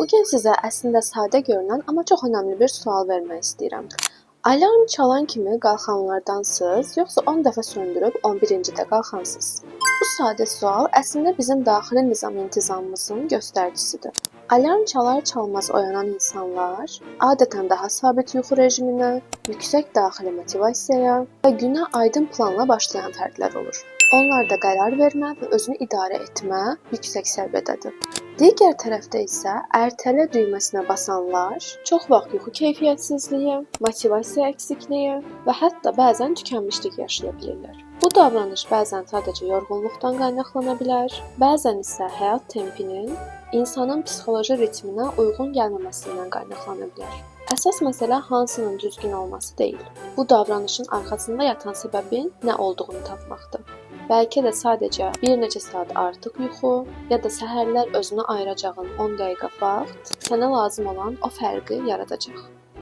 Bugün sizə əslində sadə görünən, amma çox önəmli bir sual vermək istəyirəm. Alarm çalan kimi qalxanlardansınız, yoxsa 10 dəfə söndürüb 11-cidə qalxansınız? Bu sadə sual əslində bizim daxili nizam-intizamımızın göstəricisidir. Alarm çalar-çalmaz oyanan insanlar adətən daha sabit yuxu rejiminə, yüksək daxili motivasiyaya və günə aydın planla başlayan fərdlər olur. Onlarda qərar vermə və özünü idarə etmə yüksək səviyyədədir. Digər tərəfdə isə ertələ düyməsinə basanlar çox vaxt yuxu keyfiyyətsizliyi, motivasiya əksikliyi və hətta bəzən tükənmişlik yaşaya bilirlər. Bu davranış bəzən sadəcə yorğunluqdan qaynaqlana bilər, bəzən isə həyat tempinin insanın psixoloji ritminə uyğun gəlməməsindən qaynaqlana bilər. Əsas məsələ hansının düzgün olması deyil. Bu davranışın arxasında yatan səbəbin nə olduğunu tapmaqdır. Bəlkə də sadəcə bir neçə saat artıq yuxu, ya da səhərlər özünə ayıracağın 10 dəqiqə vaxt sənə lazım olan o fərqi yaradacaq.